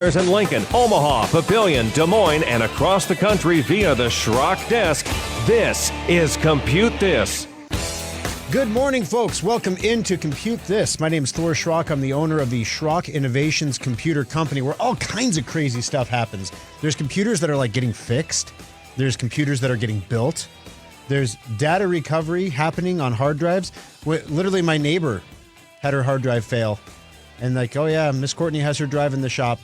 in Lincoln, Omaha, Papillion, Des Moines, and across the country via the Schrock desk. This is Compute This. Good morning, folks. Welcome into Compute This. My name is Thor Schrock. I'm the owner of the Schrock Innovations Computer Company, where all kinds of crazy stuff happens. There's computers that are like getting fixed. There's computers that are getting built. There's data recovery happening on hard drives. Literally, my neighbor had her hard drive fail. And like, oh yeah, Miss Courtney has her drive in the shop.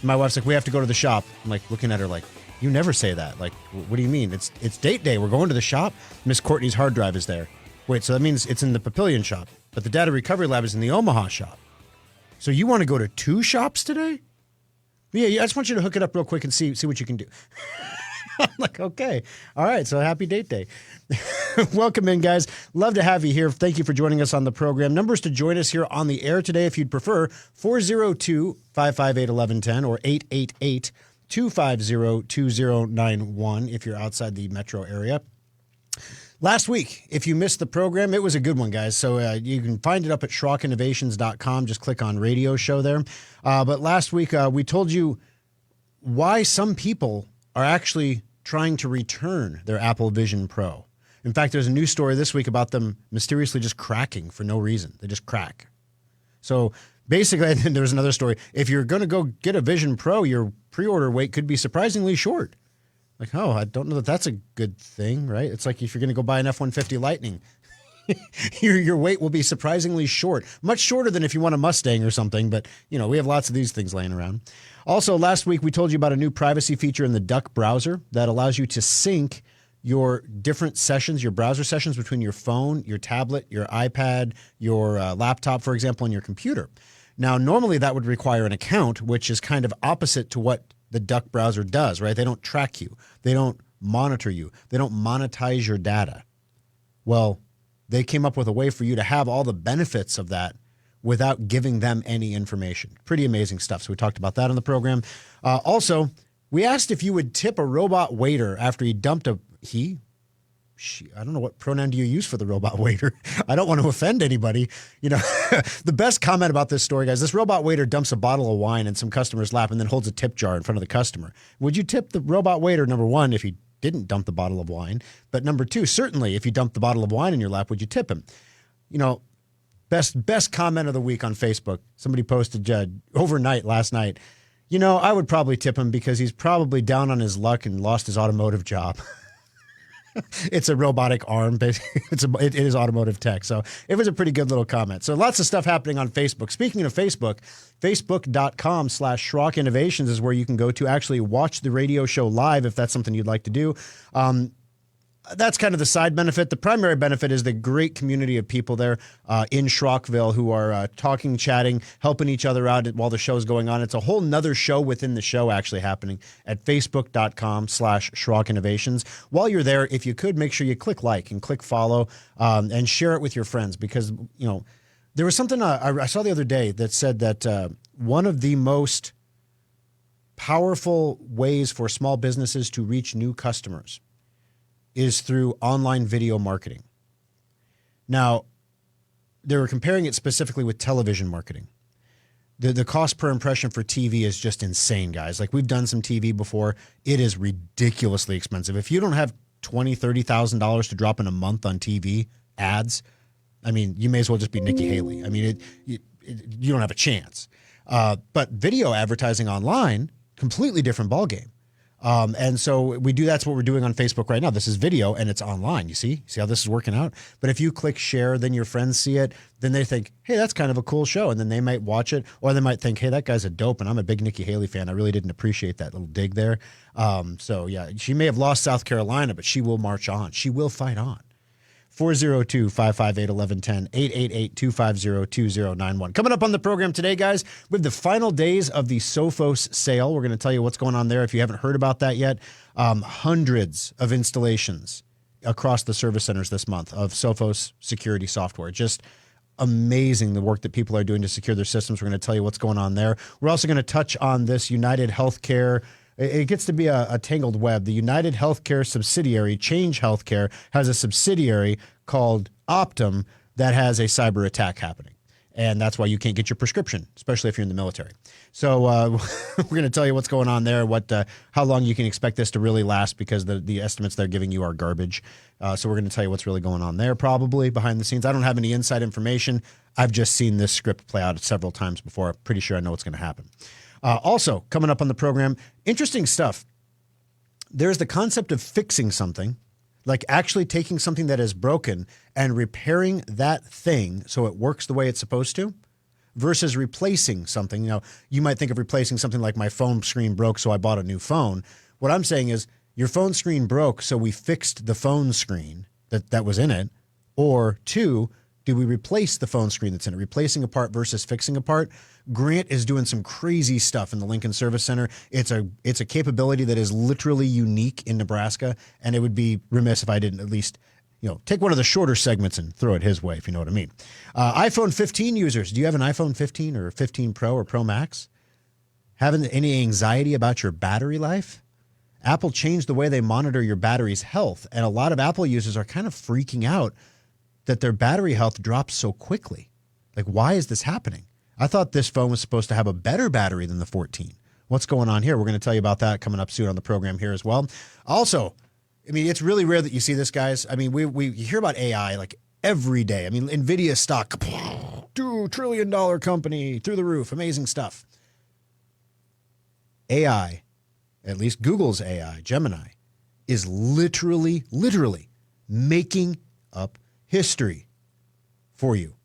My wife's like, we have to go to the shop. I'm like looking at her like, you never say that. Like, what do you mean? It's date day. We're going to the shop. Miss Courtney's hard drive is there. Wait, so that means it's in the Papillion shop, but the data recovery lab is in the Omaha shop. So you want to go to two shops today? Yeah, I just want you to hook it up real quick and see what you can do. I'm like, okay. All right, so happy date day. Welcome in, guys. Love to have you here. Thank you for joining us on the program. Numbers to join us here on the air today, if you'd prefer, 402-558-1110 or 888-250-2091 if you're outside the metro area. Last week, if you missed the program, it was a good one, guys. So you can find it up at SchrockInnovations.com. Just click on radio show there. But last week, we told you why some people are actually trying to return their Apple Vision Pro. In fact, there's a news story this week about them mysteriously just cracking for no reason. They just crack. So basically, and there's another story. If you're going to go get a Vision Pro, your pre-order wait could be surprisingly short. Like, oh, I don't know that that's a good thing, right? It's like if you're going to go buy an F-150 Lightning, your wait will be surprisingly short. Much shorter than if you want a Mustang or something, but, you know, we have lots of these things laying around. Also, last week we told you about a new privacy feature in the Duck browser that allows you to sync your different sessions, your browser sessions between your phone, your tablet, your iPad, your laptop, for example, and your computer. Now, normally that would require an account, which is kind of opposite to what the Duck browser does, right? They don't track you. They don't monitor you. They don't monetize your data. Well, they came up with a way for you to have all the benefits of that without giving them any information. Pretty amazing stuff. So we talked about that on the program. Also, we asked if you would tip a robot waiter after he dumped she, I don't know, what pronoun do you use for the robot waiter? I don't want to offend anybody. You know, the best comment about this story, guys, this robot waiter dumps a bottle of wine in some customer's lap and then holds a tip jar in front of the customer. Would you tip the robot waiter, number one, if he didn't dump the bottle of wine? But number two, certainly if you dumped the bottle of wine in your lap, would you tip him? You know, best comment of the week on Facebook. Somebody posted overnight last night. You know, I would probably tip him because he's probably down on his luck and lost his automotive job. It's a robotic arm. It is automotive tech. So it was a pretty good little comment. So lots of stuff happening on Facebook. Speaking of Facebook, Facebook.com/Schrock Innovations is where you can go to actually watch the radio show live if that's something you'd like to do. That's kind of the side benefit. The primary benefit is the great community of people there in Schrockville who are talking, chatting, helping each other out while the show's going on. It's a whole nother show within the show actually happening at Facebook.com/Schrock Innovations. While you're there, if you could, make sure you click like and click follow and share it with your friends because, you know, there was something I saw the other day that said that one of the most powerful ways for small businesses to reach new customers is through online video marketing. Now, they were comparing it specifically with television marketing. The cost per impression for TV is just insane, guys. Like, we've done some TV before. It is ridiculously expensive. If you don't have $20,000, $30,000 to drop in a month on TV ads, I mean, you may as well just be Nikki Haley. I mean, you don't have a chance. But video advertising online, completely different ballgame. And so that's what we're doing on Facebook right now. This is video and it's online. You see how this is working out? But if you click share, then your friends see it, then they think, hey, that's kind of a cool show. And then they might watch it, or they might think, hey, that guy's a dope. And I'm a big Nikki Haley fan. I really didn't appreciate that little dig there. So yeah, she may have lost South Carolina, but she will march on. She will fight on. 402-558-1110, 888-250-2091. Coming up on the program today, guys, we have the final days of the Sophos sale. We're going to tell you what's going on there if you haven't heard about that yet. Hundreds of installations across the service centers this month of Sophos security software. Just amazing the work that people are doing to secure their systems. We're going to tell you what's going on there. We're also going to touch on this United Healthcare. It gets to be a tangled web. The United Healthcare subsidiary, Change Healthcare, has a subsidiary called Optum that has a cyber attack happening. And that's why you can't get your prescription, especially if you're in the military. So we're going to tell you what's going on there, how long you can expect this to really last, because the estimates they're giving you are garbage. So we're going to tell you what's really going on there, probably behind the scenes. I don't have any inside information. I've just seen this script play out several times before. I'm pretty sure I know what's going to happen. Also, coming up on the program, interesting stuff. There's the concept of fixing something, like actually taking something that is broken and repairing that thing so it works the way it's supposed to, versus replacing something. You might think of replacing something like my phone screen broke, so I bought a new phone. What I'm saying is your phone screen broke, so we fixed the phone screen that was in it. Or two, do we replace the phone screen that's in it? Replacing a part versus fixing a part. Grant is doing some crazy stuff in the Lincoln Service Center. It's a capability that is literally unique in Nebraska, and it would be remiss if I didn't at least take one of the shorter segments and throw it his way, if you know what I mean. iPhone 15 users, do you have an iPhone 15 or 15 Pro or Pro Max? Having any anxiety about your battery life? Apple changed the way they monitor your battery's health, and a lot of Apple users are kind of freaking out that their battery health drops so quickly. Like, why is this happening? I thought this phone was supposed to have a better battery than the 14. What's going on here? We're going to tell you about that coming up soon on the program here as well. Also, it's really rare that you see this, guys. We hear about AI like every day. NVIDIA stock, $2 trillion company, through the roof, amazing stuff. AI, at least Google's AI, Gemini, is literally making up history for you.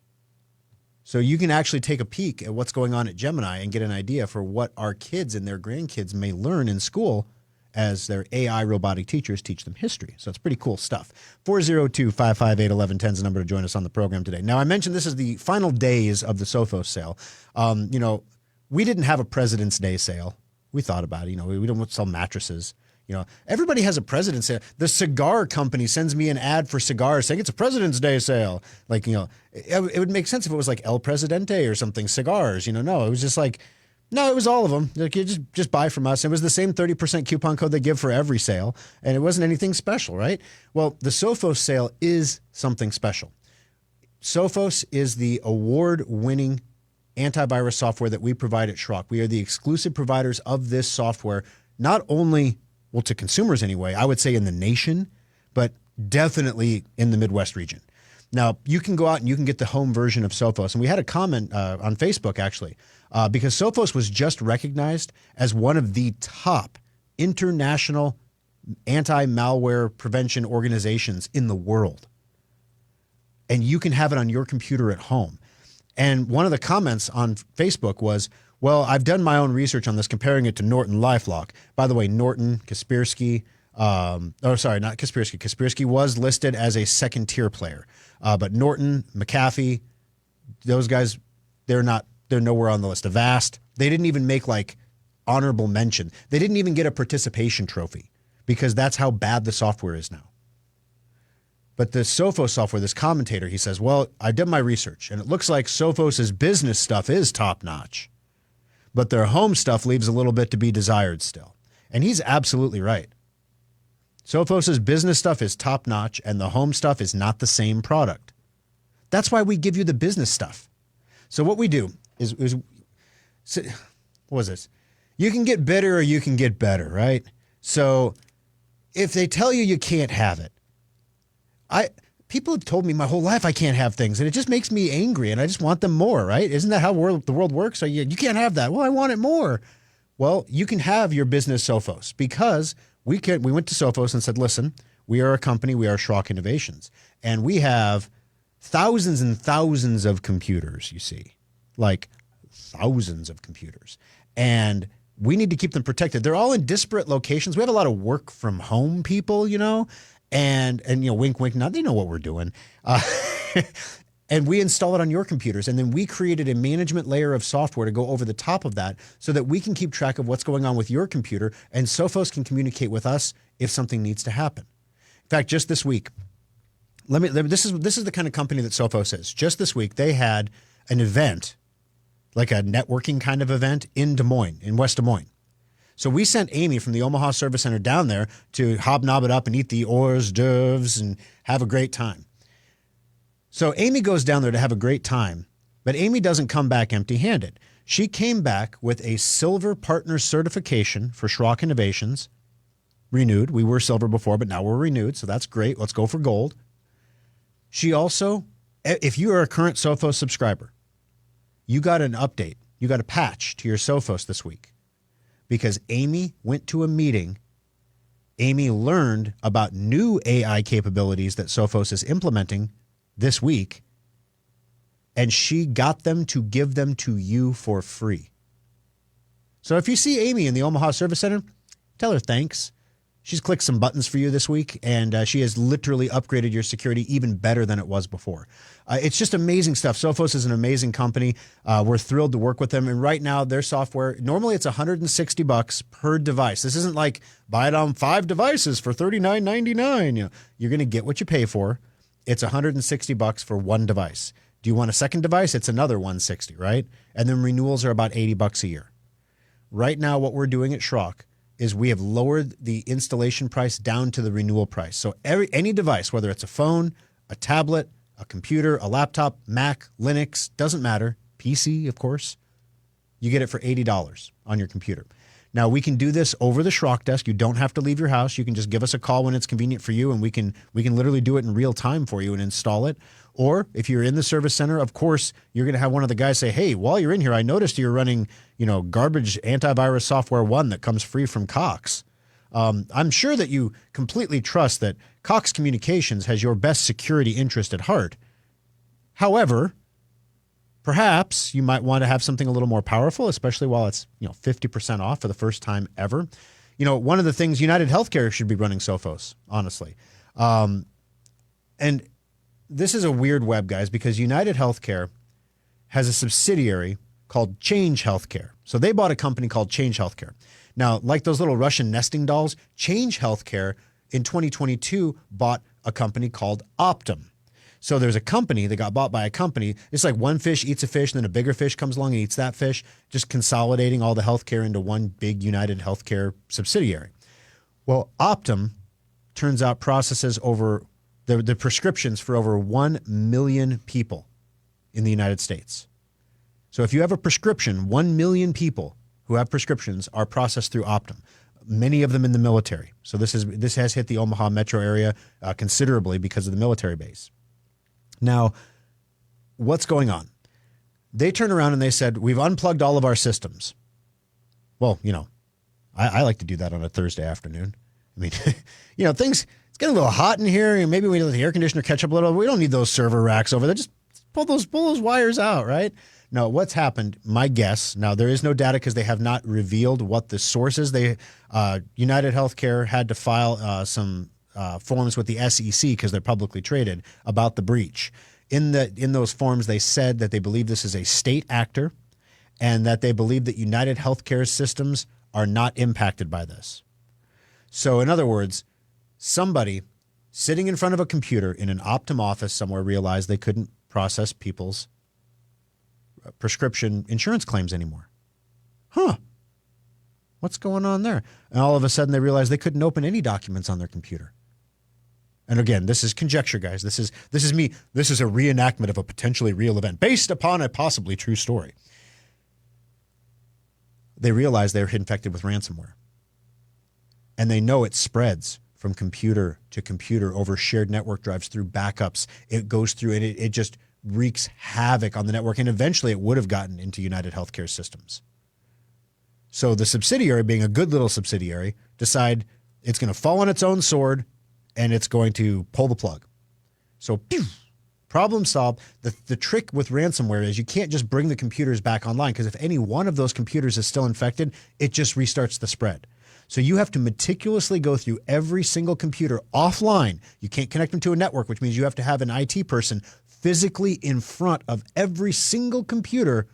So you can actually take a peek at what's going on at Gemini and get an idea for what our kids and their grandkids may learn in school as their AI robotic teachers teach them history. So it's pretty cool stuff. 402-558-1110 is the number to join us on the program today. Now, I mentioned this is the final days of the Sophos sale. We didn't have a President's Day sale. We thought about it. We don't sell mattresses. Everybody has a President's Day. The cigar company sends me an ad for cigars saying it's a President's Day sale. It would make sense if it was like El Presidente or something, cigars. No, it was just like, no, it was all of them. Like, you just buy from us. It was the same 30% coupon code they give for every sale, and it wasn't anything special, right? Well, the Sophos sale is something special. Sophos is the award-winning antivirus software that we provide at Schrock. We are the exclusive providers of this software, not only to consumers anyway, I would say in the nation, but definitely in the Midwest region. Now, you can go out and you can get the home version of Sophos. And we had a comment on Facebook, actually, because Sophos was just recognized as one of the top international anti-malware prevention organizations in the world. And you can have it on your computer at home. And one of the comments on Facebook was, well, I've done my own research on this, comparing it to Norton LifeLock. By the way, Norton, Kaspersky, not Kaspersky. Kaspersky was listed as a second-tier player. But Norton, McAfee, those guys, they're nowhere on the list. Avast, they didn't even make honorable mention. They didn't even get a participation trophy because that's how bad the software is now. But the Sophos software, this commentator, he says, well, I did my research, and it looks like Sophos' business stuff is top-notch. But their home stuff leaves a little bit to be desired still. And he's absolutely right. Sophos' business stuff is top-notch, and the home stuff is not the same product. That's why we give you the business stuff. So what we do is what was this? You can get better or you can get better, right? So if they tell you you can't have it, people have told me my whole life I can't have things, and it just makes me angry, and I just want them more, right? Isn't that how the world works? So you can't have that. Well, I want it more. Well, you can have your business Sophos because we went to Sophos and said, listen, we are a company, we are Schrock Innovations, and we have thousands and thousands of computers, you see, like thousands of computers, and we need to keep them protected. They're all in disparate locations. We have a lot of work from home people, and wink, wink, now they know what we're doing. And we install it on your computers. And then we created a management layer of software to go over the top of that so that we can keep track of what's going on with your computer, and Sophos can communicate with us if something needs to happen. In fact, just this week, this is the kind of company that Sophos is. Just this week, they had an event, like a networking kind of event in Des Moines, in West Des Moines. So we sent Amy from the Omaha Service Center down there to hobnob it up and eat the hors d'oeuvres and have a great time. So Amy goes down there to have a great time, But Amy doesn't come back empty-handed. She came back with a silver partner certification for Schrock Innovations, renewed. We were silver before, but now we're renewed, so that's great. Let's go for gold. She also, if you are a current Sophos subscriber, you got an update. You got a patch to your Sophos this week because Amy went to a meeting. Amy learned about new AI capabilities that Sophos is implementing this week, and she got them to give them to you for free. So if you see Amy in the Omaha Service Center, tell her thanks. She's clicked some buttons for you this week, and she has literally upgraded your security even better than it was before. It's just amazing stuff. Sophos is an amazing company. We're thrilled to work with them. And right now, their software, normally it's $160 per device. This isn't like buy it on 5 devices for $39.99. You're going to get what you pay for. It's $160 for one device. Do you want a second device? It's another $160, right? And then renewals are about $80 a year. Right now, what we're doing at Schrock is we have lowered the installation price down to the renewal price. So any device, whether it's a phone, a tablet, a computer, a laptop, Mac, Linux, doesn't matter, PC, of course, you get it for $80 on your computer. Now, we can do this over the Schrock desk. You don't have to leave your house. You can just give us a call when it's convenient for you, and we can literally do it in real time for you and install it. Or if you're in the service center, of course, you're going to have one of the guys say, hey, while you're in here, I noticed you're running, garbage antivirus software 1 that comes free from Cox. I'm sure that you completely trust that Cox Communications has your best security interest at heart. However, perhaps you might want to have something a little more powerful, especially while it's 50% off for the first time ever. One of the things United Healthcare should be running Sophos, honestly. And this is a weird web, guys, because United Healthcare has a subsidiary called Change Healthcare. So they bought a company called Change Healthcare. Now, like those little Russian nesting dolls, Change Healthcare in 2022 bought a company called Optum. So there's a company that got bought by a company. It's like one fish eats a fish, and then a bigger fish comes along and eats that fish, just consolidating all the healthcare into one big United Healthcare subsidiary. Well, Optum turns out processes over the prescriptions for over 1 million people in the United States. So if you have a prescription, 1 million people who have prescriptions are processed through Optum, many of them in the military. So this has hit the Omaha metro area considerably because of the military base. Now, what's going on? They turned around and they said, we've unplugged all of our systems. Well, I like to do that on a Thursday afternoon. I mean, things, it's getting a little hot in here. Maybe we let the air conditioner catch up a little. We don't need those server racks over there. Just pull those wires out, right? No, what's happened, my guess, now there is no data because they have not revealed what the source is. United Healthcare had to file some forms with the SEC because they're publicly traded about the breach. In those forms, they said that they believe this is a state actor and that they believe that United Healthcare's systems are not impacted by this. So in other words, somebody sitting in front of a computer in an Optum office somewhere realized they couldn't process people's prescription insurance claims anymore. What's going on there? And all of a sudden they realized they couldn't open any documents on their computer. And again, this is conjecture, guys. This is me. This is a reenactment of a potentially real event based upon a possibly true story. They realized they were infected with ransomware. And they know it spreads from computer to computer over shared network drives through backups. It goes through and it just wreaks havoc on the network. And eventually it would have gotten into United Healthcare systems. So the subsidiary, being a good little subsidiary, decide it's going to fall on its own sword and it's going to pull the plug. So problem solved. The trick with ransomware is you can't just bring the computers back online because if any one of those computers is still infected, it just restarts the spread. So you have to meticulously go through every single computer offline. You can't connect them to a network, which means you have to have an IT person physically in front of every single computer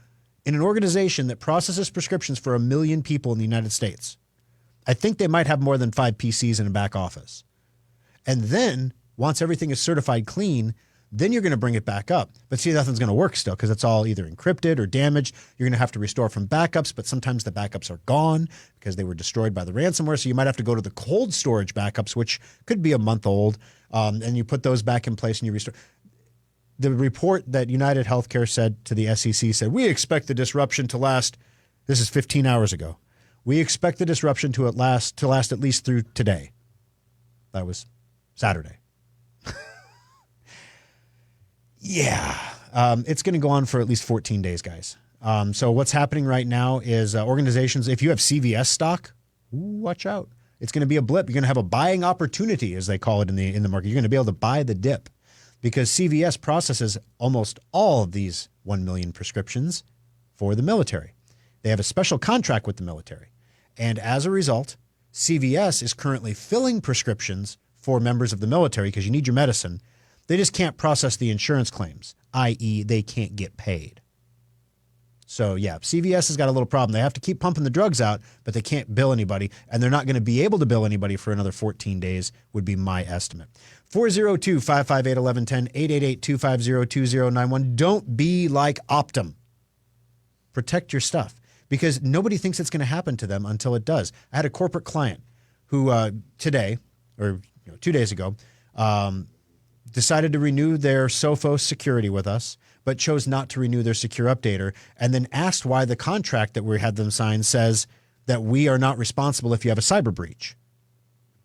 in an organization that processes prescriptions for 1 million people in the United States. I think they might have more than 5 PCs in a back office. And then once everything is certified clean, then you're going to bring it back up. But see, nothing's going to work still because it's all either encrypted or damaged. You're going to have to restore from backups, but sometimes the backups are gone because they were destroyed by the ransomware. So you might have to go to the cold storage backups, which could be a month old, and you put those back in place and you restore. The report that United Healthcare said to the SEC said, we expect the disruption to last, this is 15 hours ago. We expect the disruption to last at least through today. That was Saturday. Yeah. It's going to go on for at least 14 days, guys. So what's happening right now is organizations, if you have CVS stock, watch out. It's going to be a blip. You're going to have a buying opportunity, as they call it in the market. You're going to be able to buy the dip because CVS processes almost all of these 1 million prescriptions for the military. They have a special contract with the military. And as a result, CVS is currently filling prescriptions for members of the military because you need your medicine. They just can't process the insurance claims, i.e. they can't get paid. So, yeah, CVS has got a little problem. They have to keep pumping the drugs out, but they can't bill anybody, and they're not going to be able to bill anybody for another 14 days would be my estimate. 402-558-1110, 888-250-2091. Don't be like Optum. Protect your stuff because nobody thinks it's going to happen to them until it does. I had a corporate client who today, or 2 days ago, decided to renew their Sophos security with us, but chose not to renew their secure updater, and then asked why the contract that we had them sign says that we are not responsible if you have a cyber breach.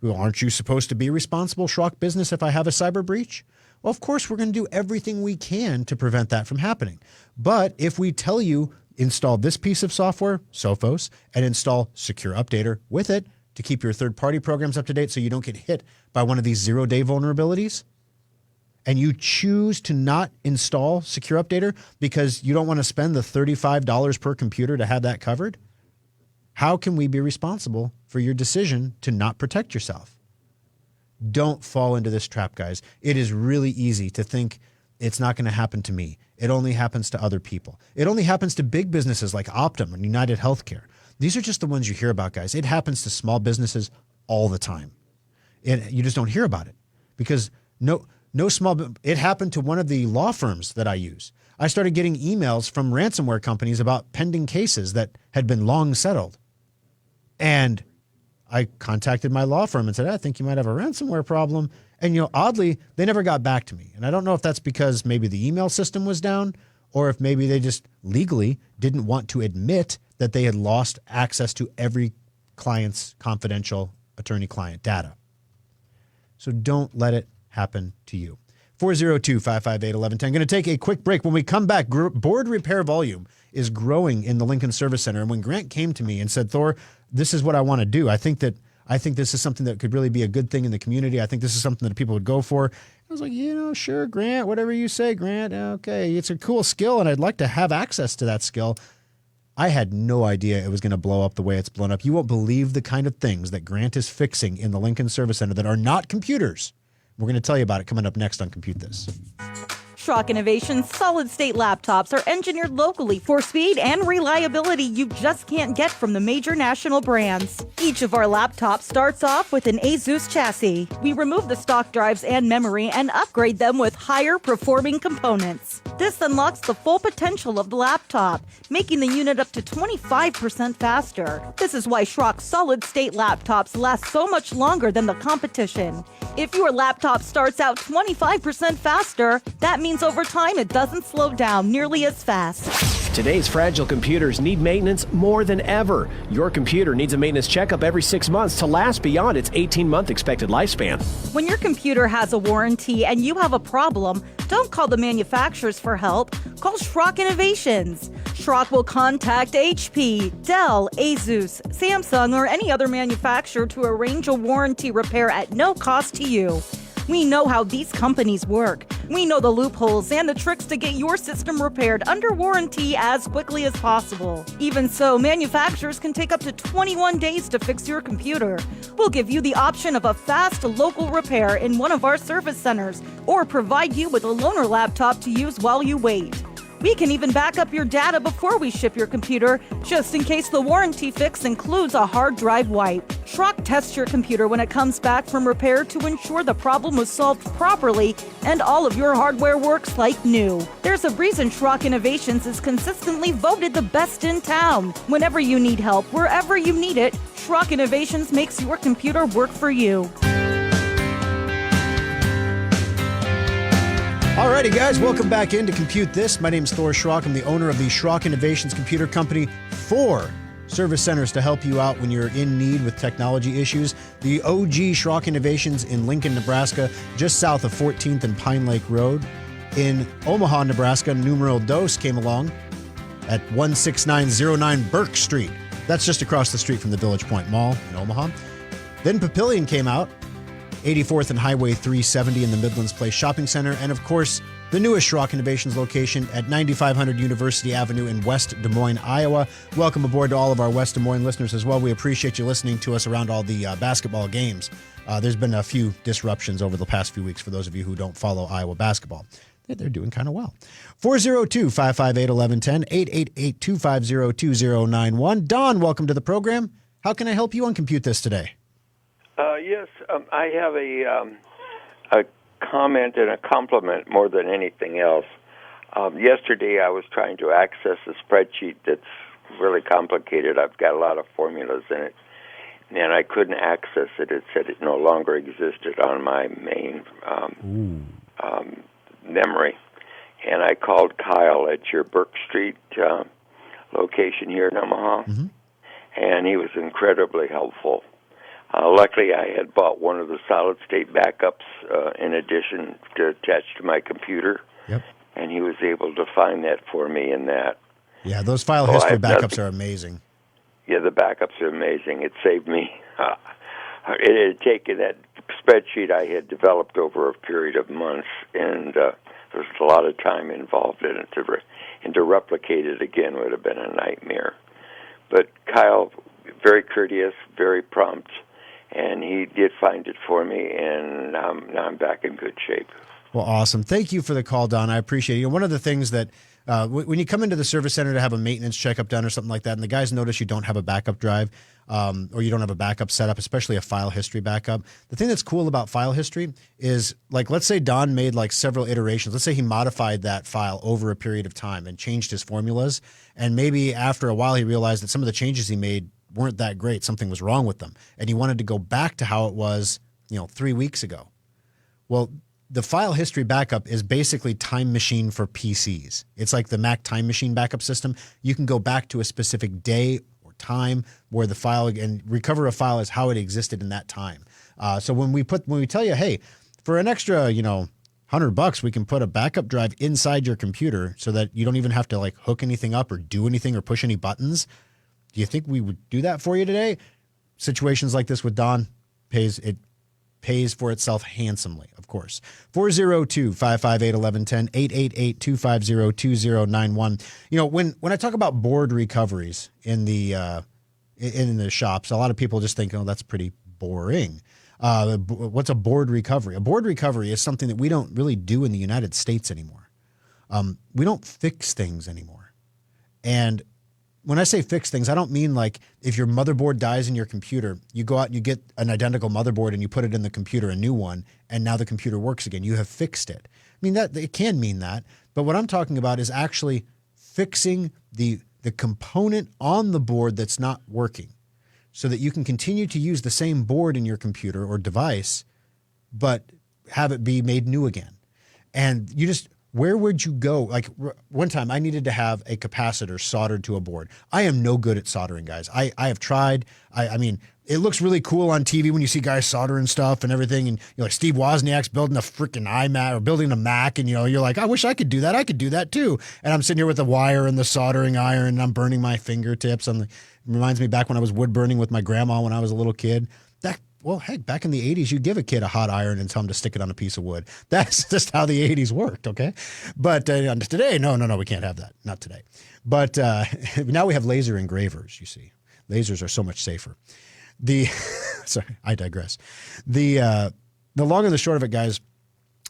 Well, aren't you supposed to be responsible, Schrock Business, if I have a cyber breach? Well, of course, we're going to do everything we can to prevent that from happening. But if we tell you, install this piece of software, Sophos, and install Secure Updater with it to keep your third-party programs up to date so you don't get hit by one of these zero-day vulnerabilities, and you choose to not install Secure Updater because you don't want to spend the $35 per computer to have that covered, how can we be responsible for your decision to not protect yourself? Don't fall into this trap, guys. It is really easy to think it's not going to happen to me. It only happens to other people. It only happens to big businesses like Optum and United Healthcare. These are just the ones you hear about, guys. It happens to small businesses all the time. You just don't hear about it because it happened to one of the law firms that I use. I started getting emails from ransomware companies about pending cases that had been long settled. And I contacted my law firm and said, I think you might have a ransomware problem. And, oddly, they never got back to me. And I don't know if that's because maybe the email system was down or if maybe they just legally didn't want to admit that they had lost access to every client's confidential attorney-client data. So don't let it happen to you. 402-558-1110. Going to take a quick break. When we come back, board repair volume is growing in the Lincoln Service Center. And when Grant came to me and said, Thor, this is what I want to do. I think this is something that could really be a good thing in the community. I think this is something that people would go for. I was like, sure, Grant, whatever you say, Grant. Okay, it's a cool skill, and I'd like to have access to that skill. I had no idea it was going to blow up the way it's blown up. You won't believe the kind of things that Grant is fixing in the Lincoln Service Center that are not computers. We're going to tell you about it coming up next on Compute This. Schrock Innovation's solid-state laptops are engineered locally for speed and reliability you just can't get from the major national brands. Each of our laptops starts off with an Asus chassis. We remove the stock drives and memory and upgrade them with higher-performing components. This unlocks the full potential of the laptop, making the unit up to 25% faster. This is why Schrock's solid-state laptops last so much longer than the competition. If your laptop starts out 25% faster, that means over time it doesn't slow down nearly as fast. Today's fragile computers need maintenance more than ever. Your computer needs a maintenance checkup every 6 months to last beyond its 18-month expected lifespan. When your computer has a warranty and you have a problem, don't call the manufacturers for help. Call Schrock Innovations. Schrock will contact HP, Dell, Asus, Samsung, or any other manufacturer to arrange a warranty repair at no cost to you. We know how these companies work. We know the loopholes and the tricks to get your system repaired under warranty as quickly as possible. Even so, manufacturers can take up to 21 days to fix your computer. We'll give you the option of a fast local repair in one of our service centers or provide you with a loaner laptop to use while you wait. We can even back up your data before we ship your computer, just in case the warranty fix includes a hard drive wipe. Schrock tests your computer when it comes back from repair to ensure the problem was solved properly and all of your hardware works like new. There's a reason Schrock Innovations is consistently voted the best in town. Whenever you need help, wherever you need it, Schrock Innovations makes your computer work for you. Alrighty, guys, welcome back in to Compute This. My name's Thor Schrock. I'm the owner of the Schrock Innovations Computer Company. 4 service centers to help you out when you're in need with technology issues. The OG Schrock Innovations in Lincoln, Nebraska, just south of 14th and Pine Lake Road. In Omaha, Nebraska, Numeral Dos came along at 16909 Burke Street. That's just across the street from the Village Point Mall in Omaha. Then Papillion came out, 84th and Highway 370 in the Midlands Place Shopping Center. And of course, the newest Schrock Innovations location at 9500 University Avenue in West Des Moines, Iowa. Welcome aboard to all of our West Des Moines listeners as well. We appreciate you listening to us around all the basketball games. There's been a few disruptions over the past few weeks for those of you who don't follow Iowa basketball. They're doing kind of well. 402-558-1110, 888-250-2091. Don, welcome to the program. How can I help you on Compute This today? Yes, I have a comment and a compliment more than anything else. Yesterday I was trying to access a spreadsheet that's really complicated. I've got a lot of formulas in it, and I couldn't access it. It said it no longer existed on my main memory. And I called Kyle at your Burke Street location here in Omaha, and he was incredibly helpful. Luckily, I had bought one of the solid-state backups in addition to attach to my computer, and he was able to find that for me in that. Yeah, those file history backups are amazing. Yeah, the backups are amazing. It saved me. It had taken that spreadsheet I had developed over a period of months, and there was a lot of time involved in it, and to replicate it again would have been a nightmare. But Kyle, very courteous, very prompt, and he did find it for me, and now I'm back in good shape. Well, awesome. Thank you for the call, Don. I appreciate it. You know, one of the things that when you come into the service center to have a maintenance checkup done or something like that, and the guys notice you don't have a backup drive or you don't have a backup setup, especially a file history backup, the thing that's cool about file history is, like, let's say Don made like several iterations. Let's say he modified that file over a period of time and changed his formulas, and maybe after a while he realized that some of the changes he made weren't that great. Something was wrong with them, and he wanted to go back to how it was, 3 weeks ago. Well, the file history backup is basically Time Machine for PCs. It's like the Mac Time Machine backup system. You can go back to a specific day or time where the file, and recover a file as how it existed in that time. So when we tell you, hey, for an extra, $100, we can put a backup drive inside your computer so that you don't even have to like hook anything up or do anything or push any buttons. Do you think we would do that for you today? Situations like this with Don pays for itself handsomely, of course. 402-558-1110, 888-250-2091. When I talk about board recoveries in the shops, a lot of people just think, oh, that's pretty boring. What's a board recovery? A board recovery is something that we don't really do in the United States anymore. We don't fix things anymore. And when I say fix things, I don't mean like if your motherboard dies in your computer, you go out and you get an identical motherboard and you put it in the computer, a new one, and now the computer works again. You have fixed it. I mean, that it can mean that. But what I'm talking about is actually fixing the component on the board that's not working so that you can continue to use the same board in your computer or device, but have it be made new again. And where would you go? Like one time I needed to have a capacitor soldered to a board. I am no good at soldering, guys. I have tried. I mean, it looks really cool on TV when you see guys soldering stuff and everything. And like Steve Wozniak's building a freaking iMac or building a Mac. And you're like, I wish I could do that. I could do that too. And I'm sitting here with the wire and the soldering iron and I'm burning my fingertips. It reminds me back when I was wood burning with my grandma when I was a little kid. Well, heck, back in the 80s, you'd give a kid a hot iron and tell him to stick it on a piece of wood. That's just how the 80s worked, okay? But today, no, we can't have that. Not today. But now we have laser engravers, you see. Lasers are so much safer. Sorry, I digress. The long and the short of it, guys,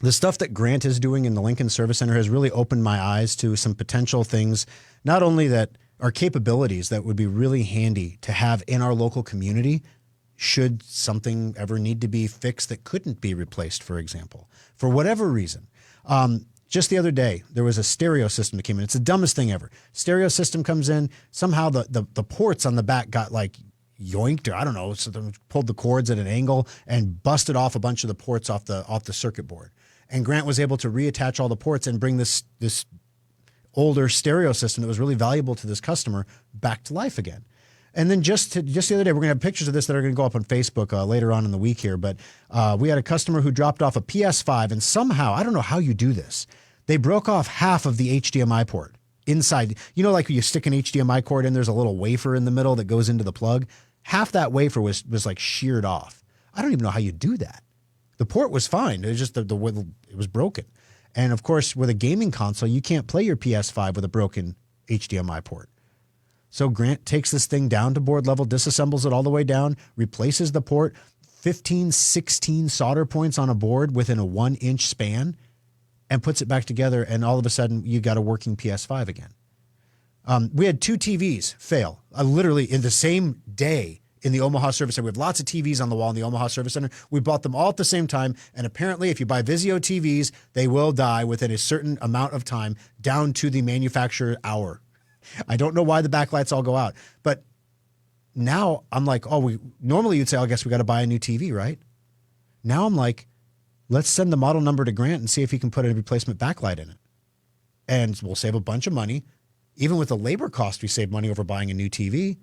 the stuff that Grant is doing in the Lincoln Service Center has really opened my eyes to some potential things, not only that are capabilities that would be really handy to have in our local community, should something ever need to be fixed that couldn't be replaced, for example, for whatever reason. Just the other day, there was a stereo system that came in. It's the dumbest thing ever. Stereo system comes in. Somehow the ports on the back got like yoinked, or I don't know, so they pulled the cords at an angle and busted off a bunch of the ports off the circuit board. And Grant was able to reattach all the ports and bring this older stereo system that was really valuable to this customer back to life again. And then just the other day, we're going to have pictures of this that are going to go up on Facebook later on in the week here. But we had a customer who dropped off a PS5, and somehow, I don't know how you do this, they broke off half of the HDMI port inside. You know, like when you stick an HDMI cord in, there's a little wafer in the middle that goes into the plug. Half that wafer was like sheared off. I don't even know how you do that. The port was fine. It was just it was broken. And of course, with a gaming console, you can't play your PS5 with a broken HDMI port. So Grant takes this thing down to board level, disassembles it all the way down, replaces the port, 15, 16 solder points on a board within a 1-inch span, and puts it back together. And all of a sudden, you got a working PS5 again. We had 2 TVs fail, literally in the same day in the Omaha Service Center. We have lots of TVs on the wall in the Omaha Service Center. We bought them all at the same time. And apparently, if you buy Vizio TVs, they will die within a certain amount of time down to the manufacturer hour. I don't know why the backlights all go out. But now I'm like, normally you'd say, I guess we got to buy a new TV, right? Now I'm like, let's send the model number to Grant and see if he can put a replacement backlight in it. And we'll save a bunch of money. Even with the labor cost, we save money over buying a new TV.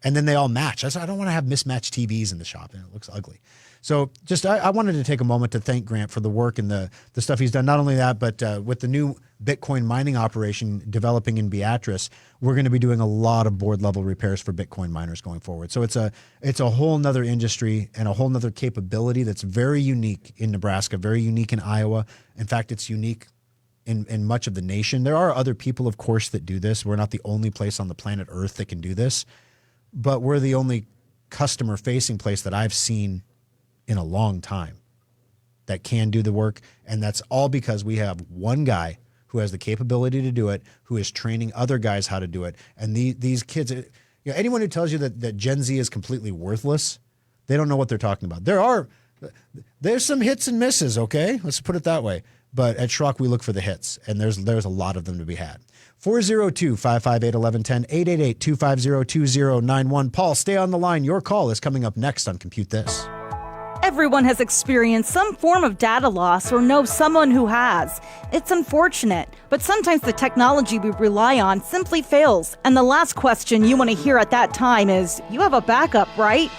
And then they all match. I said, I don't want to have mismatched TVs in the shop, and it looks ugly. So just I wanted to take a moment to thank Grant for the work and the stuff he's done. Not only that, but with the new Bitcoin mining operation developing in Beatrice, we're going to be doing a lot of board level repairs for Bitcoin miners going forward. So it's a whole nother industry and a whole nother capability that's very unique in Nebraska, very unique in Iowa. In fact, it's unique in much of the nation. There are other people, of course, that do this. We're not the only place on the planet Earth that can do this, but we're the only customer-facing place that I've seen in a long time that can do the work. And that's all because we have one guy who has the capability to do it, who is training other guys how to do it. And these kids, anyone who tells you that Gen Z is completely worthless, they don't know what they're talking about. There's some hits and misses, okay? Let's put it that way. But at Schrock, we look for the hits, and there's a lot of them to be had. 402-558-1110, 888-250-2091. Paul, stay on the line. Your call is coming up next on Compute This. Everyone has experienced some form of data loss or knows someone who has. It's unfortunate, but sometimes the technology we rely on simply fails. And the last question you want to hear at that time is, you have a backup, right?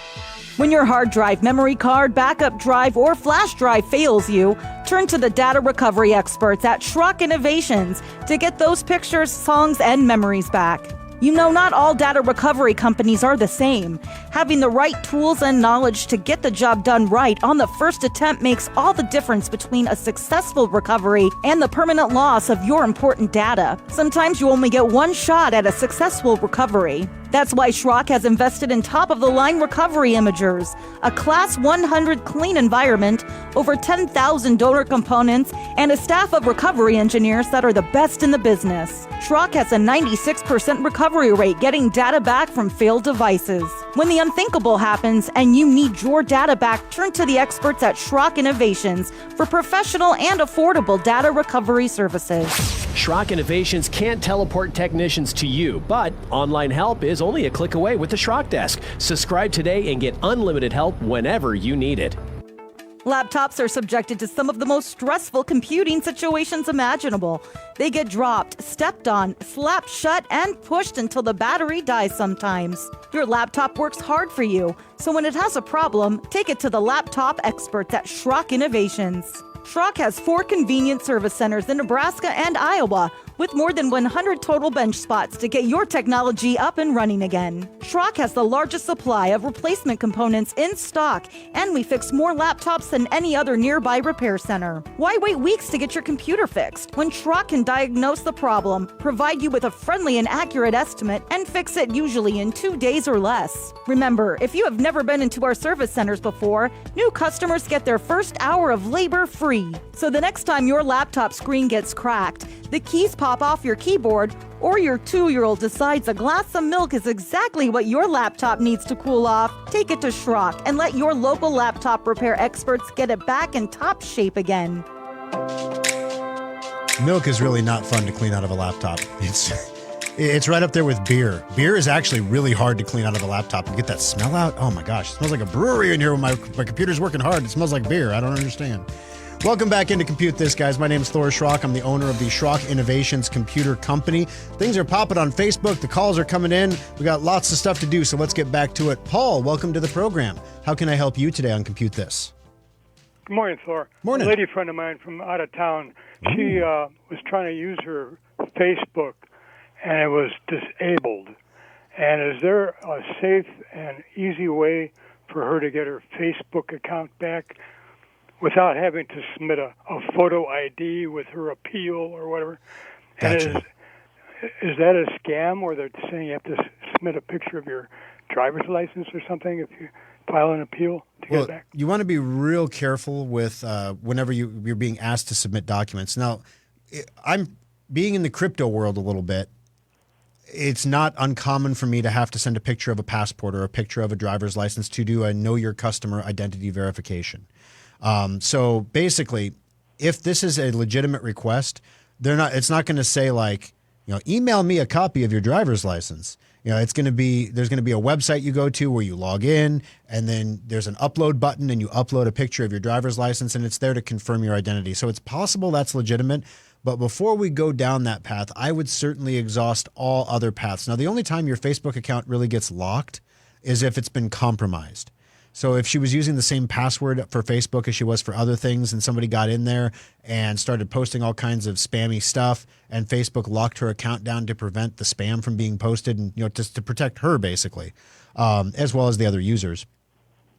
When your hard drive, memory card, backup drive, or flash drive fails you, turn to the data recovery experts at Schrock Innovations to get those pictures, songs, and memories back. You know, not all data recovery companies are the same. Having the right tools and knowledge to get the job done right on the first attempt makes all the difference between a successful recovery and the permanent loss of your important data. Sometimes you only get one shot at a successful recovery. That's why Schrock has invested in top-of-the-line recovery imagers, a Class 100 clean environment, over 10,000 donor components, and a staff of recovery engineers that are the best in the business. Schrock has a 96% recovery rate getting data back from failed devices. When the unthinkable happens and you need your data back, turn to the experts at Schrock Innovations for professional and affordable data recovery services. Schrock Innovations can't teleport technicians to you, but online help is only a click away with the Schrock Desk. Subscribe today and get unlimited help whenever you need it. Laptops are subjected to some of the most stressful computing situations imaginable. They get dropped, stepped on, slapped shut, and pushed until the battery dies sometimes. Your laptop works hard for you, so when it has a problem, take it to the laptop experts at Schrock Innovations. Schrock has 4 convenient service centers in Nebraska and Iowa, with more than 100 total bench spots to get your technology up and running again. Schrock has the largest supply of replacement components in stock, and we fix more laptops than any other nearby repair center. Why wait weeks to get your computer fixed when Schrock can diagnose the problem, provide you with a friendly and accurate estimate, and fix it usually in 2 days or less? Remember, if you have never been into our service centers before, new customers get their first hour of labor free. So the next time your laptop screen gets cracked, the keys pop off your keyboard, or your 2-year-old decides a glass of milk is exactly what your laptop needs to cool off, take it to Schrock and let your local laptop repair experts get it back in top shape again. Milk is really not fun to clean out of a laptop. It's right up there with beer. Beer is actually really hard to clean out of a laptop and get that smell out. Oh my gosh, it smells like a brewery in here when my computer's working hard. It smells like beer. I don't understand. Welcome back into Compute This, guys. My name is Thor Schrock. I'm the owner of the Schrock Innovations Computer Company. Things are popping on Facebook. The calls are coming in. We got lots of stuff to do, so let's get back to it. Paul, welcome to the program. How can I help you today on Compute This? Good morning, Thor. Morning. A lady friend of mine from out of town, she was trying to use her Facebook, and it was disabled. And is there a safe and easy way for her to get her Facebook account back without having to submit a photo ID with her appeal or whatever? Gotcha. And is that a scam where they're saying you have to submit a picture of your driver's license or something if you file an appeal to get it back? You want to be real careful with whenever you're being asked to submit documents. Now, I'm being in the crypto world a little bit. It's not uncommon for me to have to send a picture of a passport or a picture of a driver's license to do a know your customer identity verification. So basically, if this is a legitimate request, it's not going to say like, email me a copy of your driver's license. There's going to be a website you go to where you log in, and then there's an upload button, and you upload a picture of your driver's license, and it's there to confirm your identity. So it's possible that's legitimate. But before we go down that path, I would certainly exhaust all other paths. Now, the only time your Facebook account really gets locked is if it's been compromised. So if she was using the same password for Facebook as she was for other things, and somebody got in there and started posting all kinds of spammy stuff, and Facebook locked her account down to prevent the spam from being posted, and just to protect her basically, as well as the other users.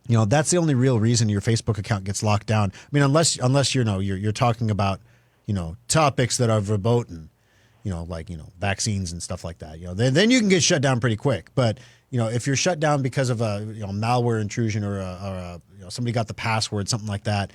That's the only real reason your Facebook account gets locked down. I mean, unless you're talking about topics that are verboten, like vaccines and stuff like that. Then you can get shut down pretty quick. But if you're shut down because of a malware intrusion or somebody got the password, something like that,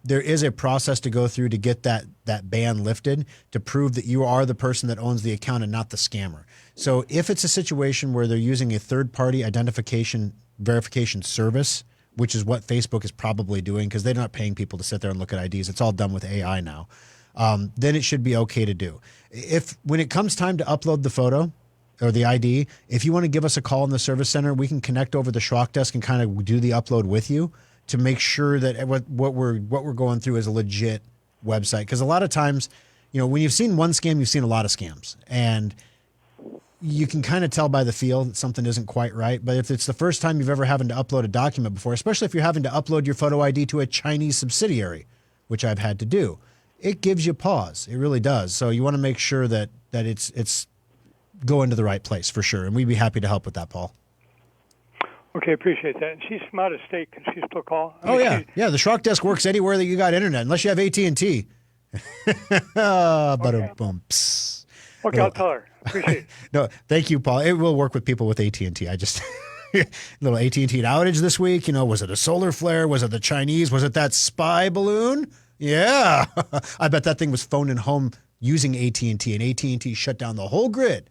there is a process to go through to get that ban lifted to prove that you are the person that owns the account and not the scammer. So if it's a situation where they're using a third-party identification verification service, which is what Facebook is probably doing because they're not paying people to sit there and look at IDs. It's all done with AI now. Then it should be okay to do. When it comes time to upload the photo or the ID, if you want to give us a call in the service center, we can connect over the Schrock desk and kind of do the upload with you to make sure that what we're going through is a legit website. Because a lot of times, when you've seen one scam, you've seen a lot of scams. And you can kind of tell by the feel that something isn't quite right. But if it's the first time you've ever having to upload a document before, especially if you're having to upload your photo ID to a Chinese subsidiary, which I've had to do, it gives you pause. It really does. So you want to make sure that it's going to the right place for sure. And we'd be happy to help with that, Paul. Okay, appreciate that. And she's from out of state. Can she still call? Yeah. The Schrock desk works anywhere that you got internet, unless you have AT&T. Boom. Okay, I'll tell her. Appreciate it. No, thank you, Paul. It will work with people with AT&T. I just little AT&T outage this week. Was it a solar flare? Was it the Chinese? Was it that spy balloon? Yeah, I bet that thing was phoning home using AT&T, and AT&T shut down the whole grid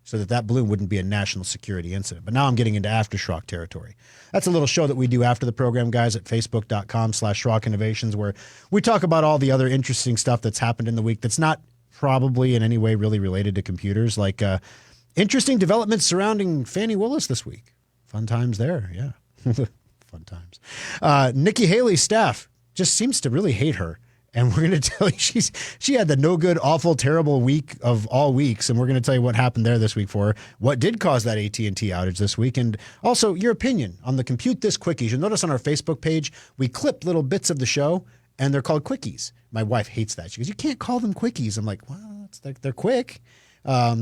so that balloon wouldn't be a national security incident. But now I'm getting into Aftershock territory. That's a little show that we do after the program, guys, at facebook.com/Schrock Innovations, where we talk about all the other interesting stuff that's happened in the week that's not probably in any way really related to computers, like interesting developments surrounding Fannie Willis this week. Fun times there, yeah. Fun times. Nikki Haley's staff just seems to really hate her. And we're going to tell you she had the no good, awful, terrible week of all weeks. And we're going to tell you what happened there this week for her, what did cause that AT&T outage this week, and also your opinion on the Compute This Quickies. You'll notice on our Facebook page, we clip little bits of the show, and they're called quickies. My wife hates that. She goes, you can't call them quickies. I'm like, well, they're quick. I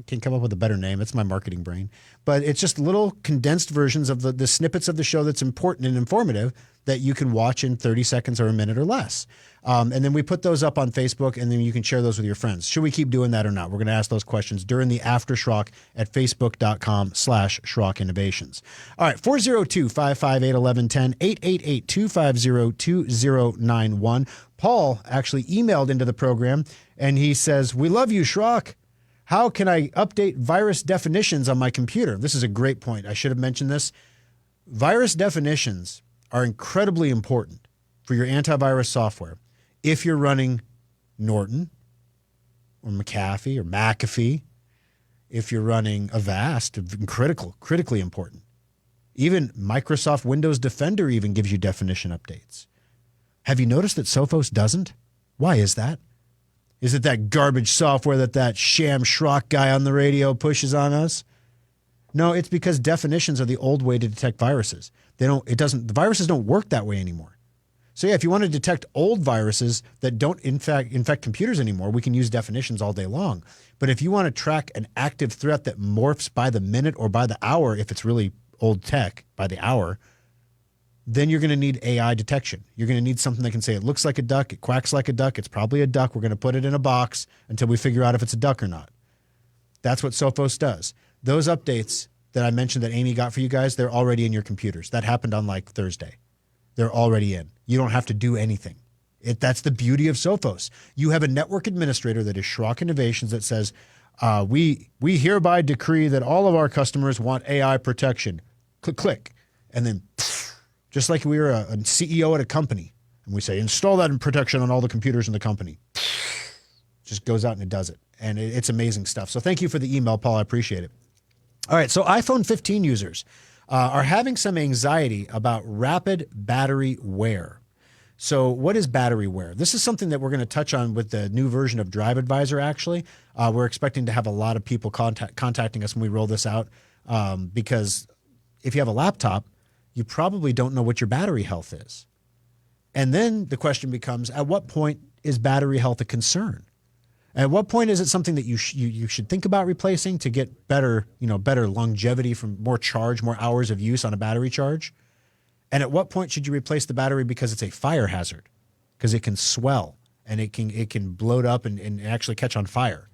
can't come up with a better name. It's my marketing brain. But it's just little condensed versions of the snippets of the show that's important and informative that you can watch in 30 seconds or a minute or less. And then we put those up on Facebook, and then you can share those with your friends. Should we keep doing that or not? We're going to ask those questions during the Aftershock at facebook.com/Schrock Innovations. All right, 402-558-1110, 888-250-2091. Paul actually emailed into the program, and he says, we love you, Schrock. How can I update virus definitions on my computer? This is a great point. I should have mentioned this. Virus definitions are incredibly important for your antivirus software. If you're running Norton or McAfee or McAfee, if you're running Avast, critically important. Even Microsoft Windows Defender even gives you definition updates. Have you noticed that Sophos doesn't? Why is that? Is it that garbage software that sham schrock guy on the radio pushes on us? No, it's because definitions are the old way to detect viruses. The viruses don't work that way anymore. So yeah, if you want to detect old viruses that don't infect computers anymore, we can use definitions all day long. But if you want to track an active threat that morphs by the minute or by the hour, if it's really old tech, by the hour, then you're going to need AI detection. You're going to need something that can say it looks like a duck, it quacks like a duck, it's probably a duck. We're going to put it in a box until we figure out if it's a duck or not. That's what Sophos does. Those updates that I mentioned that Amy got for you guys, they're already in your computers. That happened on like Thursday. They're already in. You don't have to do anything. That's the beauty of Sophos. You have a network administrator that is Schrock Innovations that says, we hereby decree that all of our customers want AI protection. Click. And then just like we were a CEO at a company and we say, install that in protection on all the computers in the company. Just goes out and it does it. And it's amazing stuff. So thank you for the email, Paul. I appreciate it. All right. So iPhone 15 users are having some anxiety about rapid battery wear. So what is battery wear? This is something that we're going to touch on with the new version of Drive Advisor, actually. We're expecting to have a lot of people contacting us when we roll this out because if you have a laptop, you probably don't know what your battery health is. And then the question becomes, at what point is battery health a concern? At what point is it something that you should think about replacing to get better longevity from more charge, more hours of use on a battery charge? And at what point should you replace the battery because it's a fire hazard? Because it can swell and it can bloat up and actually catch on fire.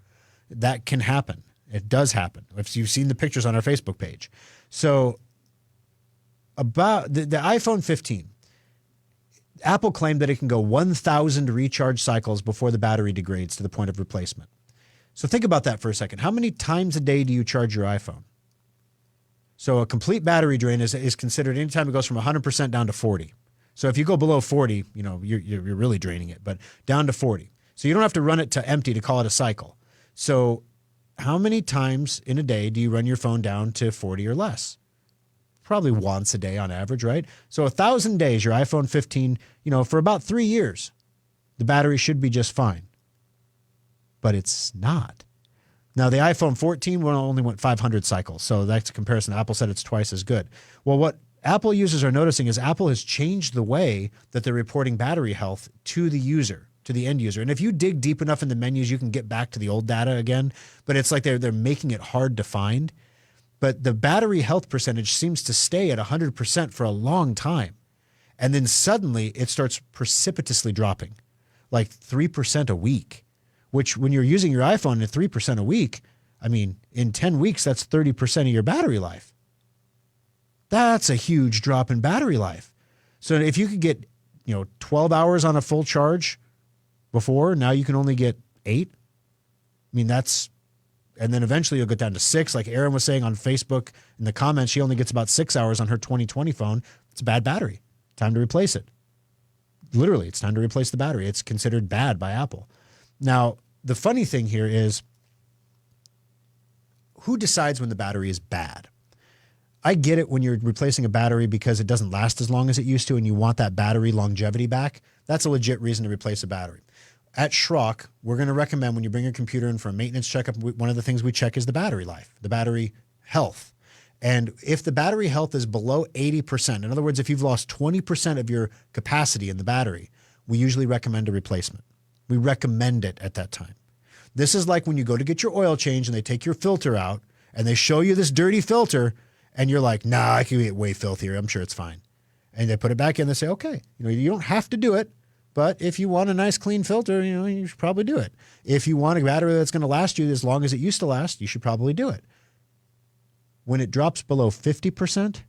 That can happen. It does happen. If you've seen the pictures on our Facebook page. So about the iPhone 15, Apple claimed that it can go 1,000 recharge cycles before the battery degrades to the point of replacement. So think about that for a second. How many times a day do you charge your iPhone? So a complete battery drain is considered anytime it goes from 100% down to 40. So if you go below 40, you're really draining it, but down to 40. So you don't have to run it to empty to call it a cycle. So how many times in a day do you run your phone down to 40 or less? Probably once a day on average, right? So 1,000 days, your iPhone 15, for about 3 years, the battery should be just fine. But it's not. Now, the iPhone 14 only went 500 cycles, so that's a comparison. Apple said it's twice as good. Well, what Apple users are noticing is Apple has changed the way that they're reporting battery health to the user, to the end user. And if you dig deep enough in the menus, you can get back to the old data again, but it's like they're making it hard to find. But the battery health percentage seems to stay at 100% for a long time. And then suddenly it starts precipitously dropping, like 3% a week, which when you're using your iPhone at 3% a week, in 10 weeks, that's 30% of your battery life. That's a huge drop in battery life. So if you could get, 12 hours on a full charge before, now you can only get 8. And then eventually you'll get down to 6. Like Erin was saying on Facebook in the comments, she only gets about 6 hours on her 2020 phone. It's a bad battery. Time to replace it. Literally, it's time to replace the battery. It's considered bad by Apple. Now, the funny thing here is who decides when the battery is bad? I get it when you're replacing a battery because it doesn't last as long as it used to and you want that battery longevity back. That's a legit reason to replace a battery. At Schrock, we're going to recommend when you bring your computer in for a maintenance checkup, one of the things we check is the battery life, the battery health. And if the battery health is below 80%, in other words, if you've lost 20% of your capacity in the battery, we usually recommend a replacement. We recommend it at that time. This is like when you go to get your oil change and they take your filter out and they show you this dirty filter and you're like, nah, I can get way filthier. I'm sure it's fine. And they put it back in and they say, okay, you don't have to do it. But if you want a nice clean filter, you should probably do it. If you want a battery that's going to last you as long as it used to last, you should probably do it. When it drops below 50%,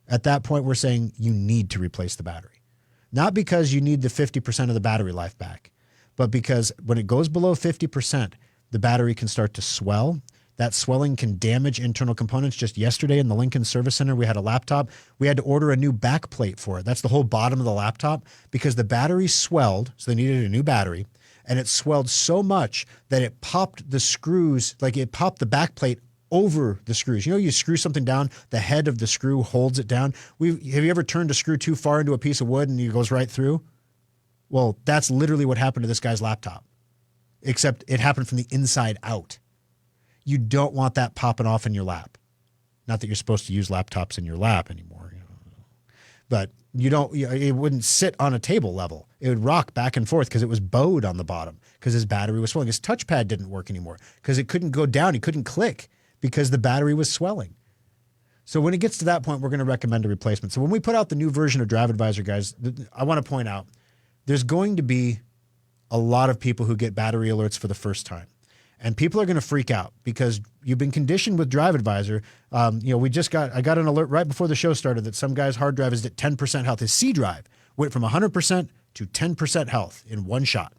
at that point, we're saying you need to replace the battery. Not because you need the 50% of the battery life back, but because when it goes below 50%, the battery can start to swell. That swelling can damage internal components. Just yesterday in the Lincoln Service Center, we had a laptop. We had to order a new back plate for it. That's the whole bottom of the laptop because the battery swelled, so they needed a new battery. And it swelled so much that it popped the screws, like it popped the back plate over the screws. You screw something down, the head of the screw holds it down. Have you ever turned a screw too far into a piece of wood and it goes right through? Well, that's literally what happened to this guy's laptop, except it happened from the inside out. You don't want that popping off in your lap. Not that you're supposed to use laptops in your lap anymore, but it wouldn't sit on a table level. It would rock back and forth because it was bowed on the bottom because his battery was swelling. His touchpad didn't work anymore because it couldn't go down. He couldn't click because the battery was swelling. So when it gets to that point, we're going to recommend a replacement. So when we put out the new version of Drive Advisor, guys, I want to point out there's going to be a lot of people who get battery alerts for the first time. And people are going to freak out because you've been conditioned with Drive Advisor. I got an alert right before the show started that some guy's hard drive is at 10% health. His C drive went from 100% to 10% health in one shot.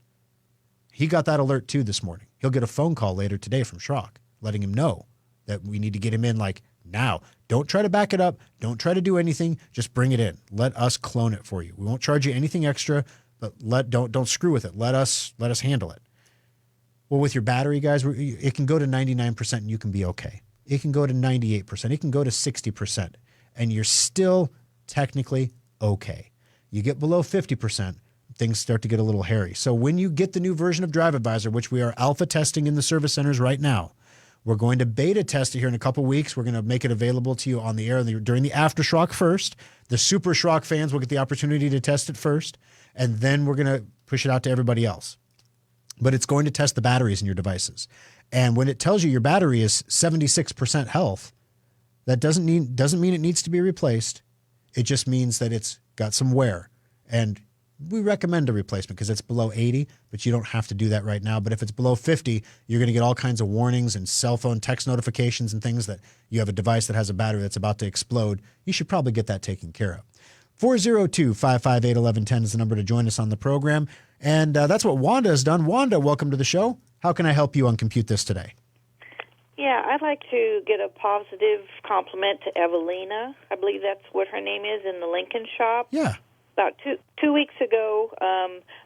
He got that alert too this morning. He'll get a phone call later today from Schrock letting him know that we need to get him in like now. Don't try to back it up. Don't try to do anything. Just bring it in. Let us clone it for you. We won't charge you anything extra, but don't screw with it. Let us handle it. Well, with your battery, guys, it can go to 99% and you can be okay. It can go to 98%. It can go to 60%, and you're still technically okay. You get below 50%, things start to get a little hairy. So when you get the new version of Drive Advisor, which we are alpha testing in the service centers right now, we're going to beta test it here in a couple weeks. We're going to make it available to you on the air during the Aftershock first. The Super Schrock fans will get the opportunity to test it first, and then we're going to push it out to everybody else. But it's going to test the batteries in your devices. And when it tells you your battery is 76% health, that doesn't mean it needs to be replaced. It just means that it's got some wear. And we recommend a replacement because it's below 80, but you don't have to do that right now. But if it's below 50, you're going to get all kinds of warnings and cell phone text notifications and things that you have a device that has a battery that's about to explode. You should probably get that taken care of. 402-558-1110 is the number to join us on the program. And that's what Wanda has done. Wanda, welcome to the show. How can I help you on Compute This today? Yeah, I'd like to get a positive compliment to Evelina. I believe that's what her name is in the Lincoln shop. Yeah. About two weeks ago,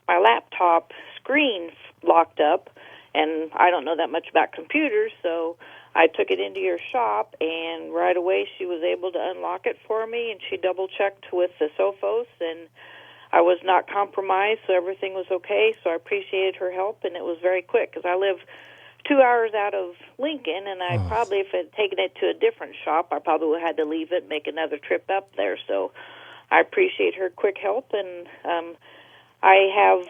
my laptop screen locked up, and I don't know that much about computers, so I took it into your shop, and right away she was able to unlock it for me, and she double-checked with the Sophos, and I was not compromised, so everything was okay, so I appreciated her help, and it was very quick, because I live 2 hours out of Lincoln, and I probably, if I had taken it to a different shop, I probably would have had to leave it and make another trip up there, so I appreciate her quick help, and I have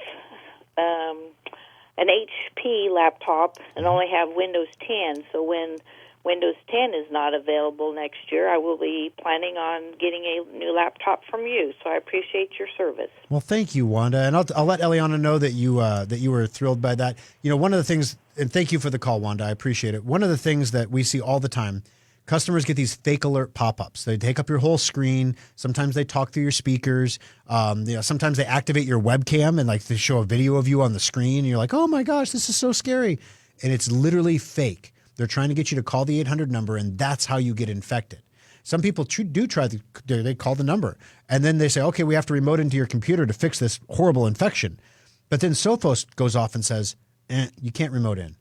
an HP laptop and only have Windows 10, so when Windows 10 is not available next year, I will be planning on getting a new laptop from you, so I appreciate your service. Well, thank you, Wanda, and I'll let Eliana know that you were thrilled by that. You know, one of the things, and thank you for the call, Wanda, I appreciate it. One of the things that we see all the time, customers get these fake alert pop-ups. They take up your whole screen. Sometimes they talk through your speakers. Sometimes they activate your webcam and like they show a video of you on the screen. And you're like, oh my gosh, this is so scary. And it's literally fake. They're trying to get you to call the 800 number, and that's how you get infected. Some people they call the number, and then they say, okay, we have to remote into your computer to fix this horrible infection. But then Sophos goes off and says, you can't remote in.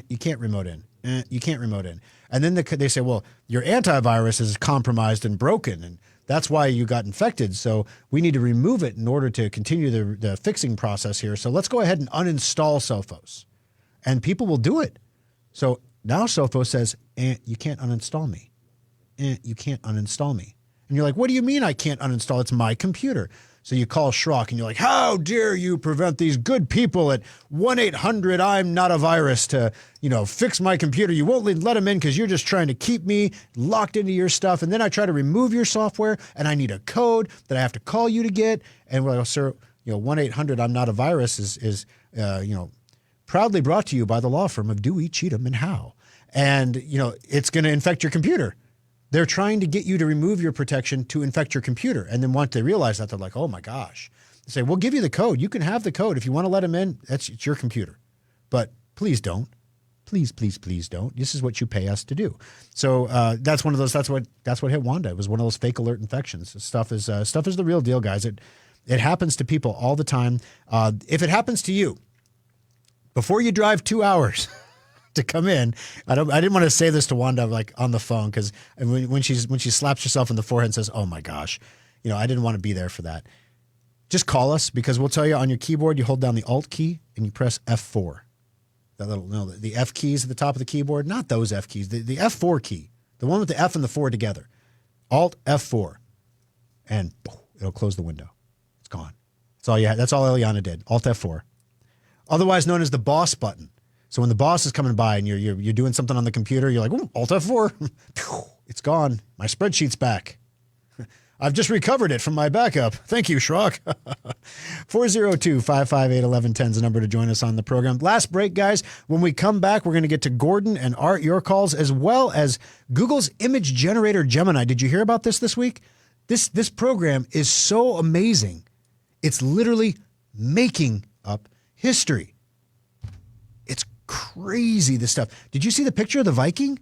You can't remote in. You can't remote in. And then they say, well, your antivirus is compromised and broken, and that's why you got infected. So we need to remove it in order to continue the fixing process here. So let's go ahead and uninstall Sophos. And people will do it. So now Sophos says, you can't uninstall me. You can't uninstall me. And you're like, what do you mean I can't uninstall? It's my computer. So you call Schrock and you're like, how dare you prevent these good people at 1-800-I'm-not-a-virus to, fix my computer. You won't let them in because you're just trying to keep me locked into your stuff. And then I try to remove your software and I need a code that I have to call you to get. And we're like, sir, 1-800-I'm-not-a-virus is proudly brought to you by the law firm of Dewey, Cheatham, and Howe. And, it's going to infect your computer. They're trying to get you to remove your protection to infect your computer. And then once they realize that, they're like, oh my gosh. They say, we'll give you the code. You can have the code. If you want to let them in, it's your computer. But please don't. Please, please, please don't. This is what you pay us to do. So that's one of those, that's what hit Wanda. It was one of those fake alert infections. Stuff is the real deal, guys. It happens to people all the time. If it happens to you, before you drive 2 hours to come in, I didn't want to say this to Wanda like on the phone because when she slaps herself in the forehead and says, "Oh my gosh," I didn't want to be there for that. just call us because we'll tell you on your keyboard, you hold down the Alt key and you press F4. The F keys at the top of the keyboard, not those F keys, the F4 key, the one with the F and the 4 together. Alt F4. And it'll close the window. It's gone. That's all you had. That's all Eliana did. Alt F4. Otherwise known as the boss button. So when the boss is coming by and you're doing something on the computer, you're like, ooh, Alt F4. It's gone. My spreadsheet's back. I've just recovered it from my backup. Thank you, Schrock. 402-558-1110 is the number to join us on the program. Last break, guys. When we come back, we're going to get to Gordon and Art, your calls, as well as Google's image generator Gemini. Did you hear about this week? This program is so amazing. It's literally making up history. It's crazy, this stuff. Did you see the picture of the Viking?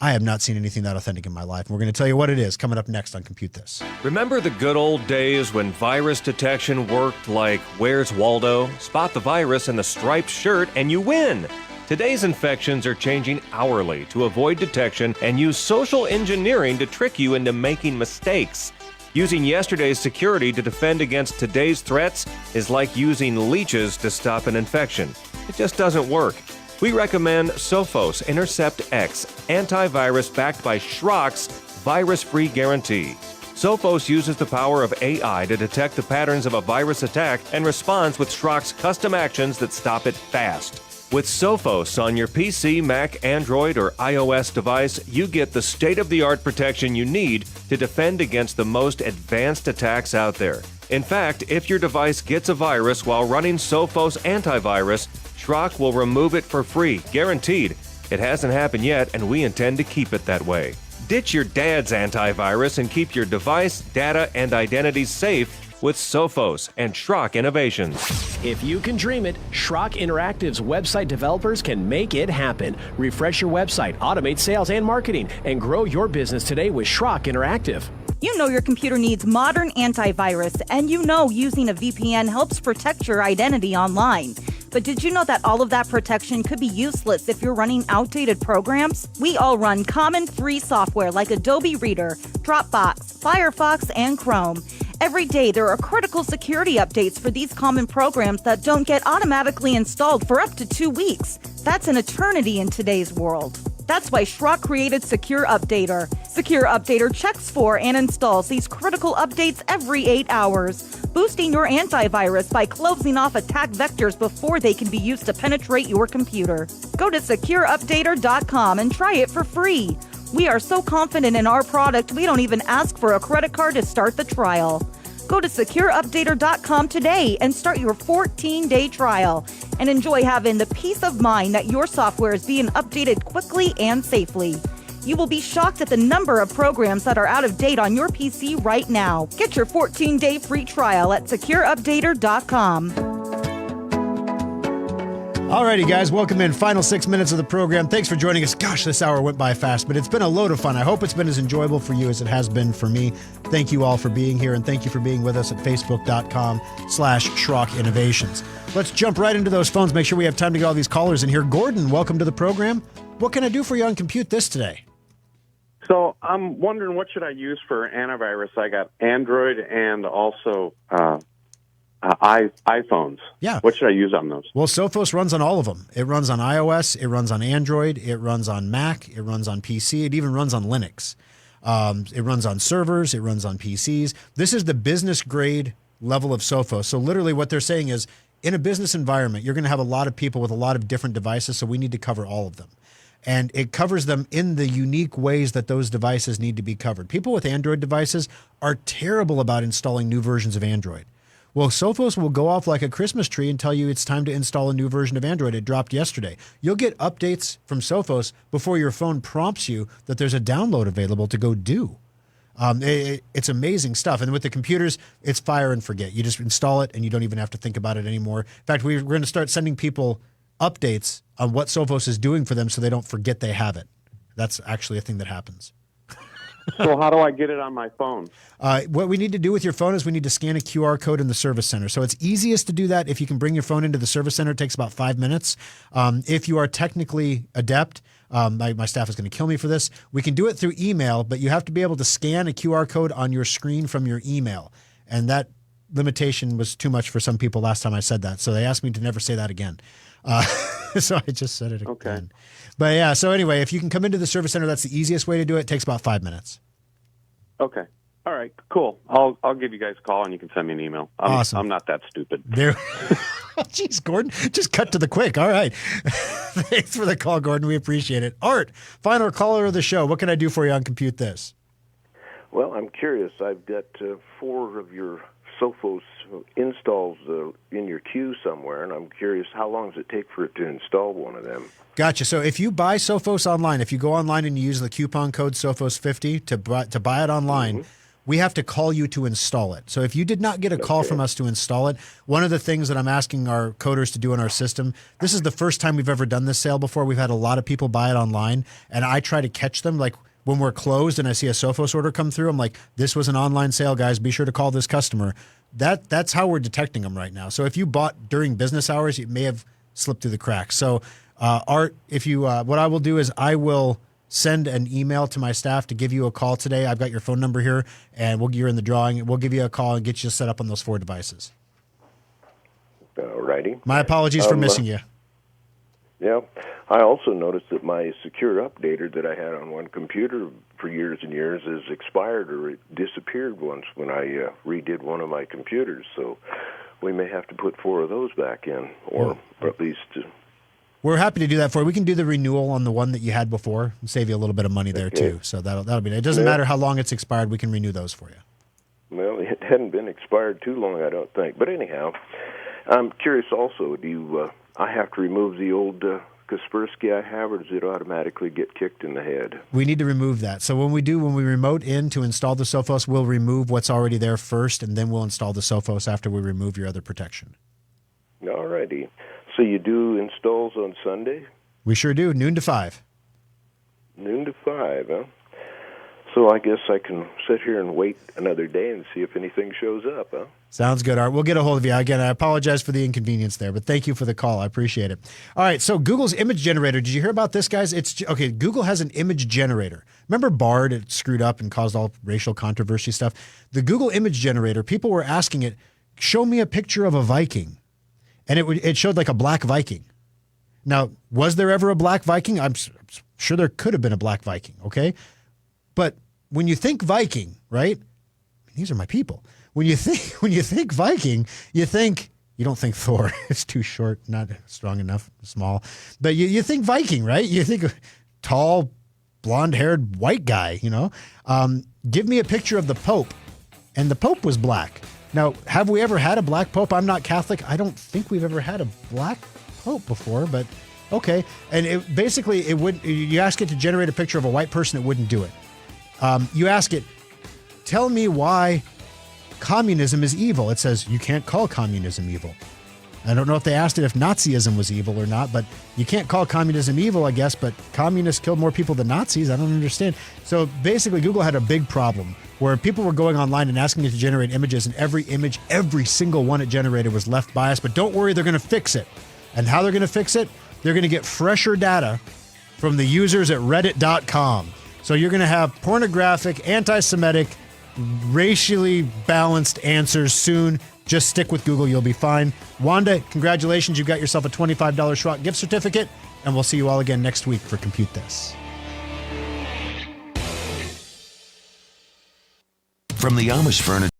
I have not seen anything that authentic in my life. And we're going to tell you what it is coming up next on Compute This. Remember the good old days when virus detection worked like Where's Waldo? Spot the virus in the striped shirt and you win. Today's infections are changing hourly to avoid detection and use social engineering to trick you into making mistakes. Using yesterday's security to defend against today's threats is like using leeches to stop an infection. It just doesn't work. We recommend Sophos Intercept X antivirus backed by Schrock's virus-free guarantee. Sophos uses the power of AI to detect the patterns of a virus attack and responds with Schrock's custom actions that stop it fast. With Sophos on your PC, Mac, Android, or iOS device, you get the state-of-the-art protection you need to defend against the most advanced attacks out there. In fact, if your device gets a virus while running Sophos antivirus, Schrock will remove it for free, guaranteed. It hasn't happened yet, and we intend to keep it that way. Ditch your dad's antivirus and keep your device, data, and identities safe with Sophos and Schrock Innovations. If you can dream it, Schrock Interactive's website developers can make it happen. Refresh your website, automate sales and marketing, and grow your business today with Schrock Interactive. You know your computer needs modern antivirus, and you know using a VPN helps protect your identity online. But did you know that all of that protection could be useless if you're running outdated programs? We all run common free software like Adobe Reader, Dropbox, Firefox, and Chrome. Every day, there are critical security updates for these common programs that don't get automatically installed for up to 2 weeks. That's an eternity in today's world. That's why Schrock created Secure Updater. Secure Updater checks for and installs these critical updates every 8 hours, boosting your antivirus by closing off attack vectors before they can be used to penetrate your computer. Go to secureupdater.com and try it for free. We are so confident in our product, we don't even ask for a credit card to start the trial. Go to secureupdater.com today and start your 14-day trial and enjoy having the peace of mind that your software is being updated quickly and safely. You will be shocked at the number of programs that are out of date on your PC right now. Get your 14-day free trial at secureupdater.com. Alrighty, guys, welcome in. Final 6 minutes of the program. Thanks for joining us. Gosh, this hour went by fast, but it's been a load of fun. I hope it's been as enjoyable for you as it has been for me. Thank you all for being here, and thank you for being with us at facebook.com/Schrock Innovations. Let's jump right into those phones. Make sure we have time to get all these callers in here. Gordon, welcome to the program. What can I do for you on Compute This today? So I'm wondering, what should I use for antivirus? I got Android and also iPhones. Yeah. What should I use on those? Well, Sophos runs on all of them. It runs on iOS. It runs on Android. It runs on Mac. It runs on PC. It even runs on Linux. It runs on servers. It runs on PCs. This is the business grade level of Sophos. So literally what they're saying is, in a business environment, you're going to have a lot of people with a lot of different devices, so we need to cover all of them. And it covers them in the unique ways that those devices need to be covered. People with Android devices are terrible about installing new versions of Android. Well, Sophos will go off like a Christmas tree and tell you it's time to install a new version of Android. It dropped yesterday. You'll get updates from Sophos before your phone prompts you that there's a download available to go do. It's amazing stuff. And with the computers, it's fire and forget. You just install it and you don't even have to think about it anymore. In fact, we're going to start sending people updates on what Sophos is doing for them so they don't forget they have it. That's actually a thing that happens. So how do I get it on my phone? What we need to do with your phone is we need to scan a QR code in the service center. So it's easiest to do that if you can bring your phone into the service center. It takes about 5 minutes. If you are technically adept, my staff is going to kill me for this. We can do it through email, but you have to be able to scan a QR code on your screen from your email. And that limitation was too much for some people last time I said that. So they asked me to never say that again. So I just said it again. Okay. But yeah, so anyway, if you can come into the service center, that's the easiest way to do it. It takes about 5 minutes. Okay. All right, cool. I'll give you guys a call and you can send me an email. Awesome. I'm not that stupid. There. Jeez, Gordon, just cut to the quick. All right. Thanks for the call, Gordon. We appreciate it. Art, final caller of the show. What can I do for you on Compute This? Well, I'm curious. I've got 4 of your Sophos installs in your queue somewhere, and I'm curious, how long does it take for it to install one of them? Gotcha. So if you buy Sophos online, if you go online and you use the coupon code Sophos50 to buy it online, we have to call you to install it. So if you did not get a call from us to install it, one of the things that I'm asking our coders to do in our system, this is the first time we've ever done this sale before. We've had a lot of people buy it online, and I try to catch them. Like when we're closed and I see a Sophos order come through, I'm like, this was an online sale, guys. Be sure to call this customer. That's how we're detecting them right now. So if you bought during business hours, it may have slipped through the cracks. So Art, if you what I will do is I will send an email to my staff to give you a call today. I've got your phone number here, and you're in the drawing. We'll give you a call and get you set up on those 4 devices. All righty. My apologies for missing you. Yeah. I also noticed that my secure updater that I had on one computer for years and years is expired, or it disappeared once when I redid one of my computers. So we may have to put 4 of those back in, or at least... We're happy to do that for you. We can do the renewal on the one that you had before and save you a little bit of money there too. So that'll be. It doesn't matter how long it's expired. We can renew those for you. Well, it hadn't been expired too long, I don't think. But anyhow, I'm curious also. Do I have to remove the old Kaspersky I have, or does it automatically get kicked in the head? We need to remove that. So when we remote in to install the Sophos, we'll remove what's already there first, and then we'll install the Sophos after we remove your other protection. All righty. So you do installs on Sunday? We sure do, noon to 5. Noon to 5, huh? So I guess I can sit here and wait another day and see if anything shows up, huh? Sounds good, Art. We'll get a hold of you. Again, I apologize for the inconvenience there, but thank you for the call. I appreciate it. All right, so Google's image generator. Did you hear about this, guys? Okay, Google has an image generator. Remember Bard? It screwed up and caused all racial controversy stuff. The Google image generator, people were asking it, show me a picture of a Viking. And it showed like a black Viking. Now, was there ever a black Viking? I'm sure there could have been a black Viking, okay? But when you think Viking, right? These are my people. When you think Viking, you don't think Thor. It's too short, not strong enough, small. But you think Viking, right? You think tall, blonde-haired white guy, you know? Give me a picture of the Pope. And the Pope was black. Now, have we ever had a black pope? I'm not Catholic. I don't think we've ever had a black pope before, but okay. And you ask it to generate a picture of a white person, it wouldn't do it. You ask it, tell me why communism is evil. It says, you can't call communism evil. I don't know if they asked it if Nazism was evil or not, but you can't call communism evil, I guess, but communists killed more people than Nazis. I don't understand. So basically, Google had a big problem where people were going online and asking it to generate images, and every single one it generated was left biased. But don't worry, they're going to fix it. And how they're going to fix it? They're going to get fresher data from the users at reddit.com. So you're going to have pornographic, anti-Semitic, racially balanced answers soon. Just stick with Google. You'll be fine. Wanda, congratulations. You got yourself a $25 Schrock gift certificate, and we'll see you all again next week for Compute This. From the Amish Furniture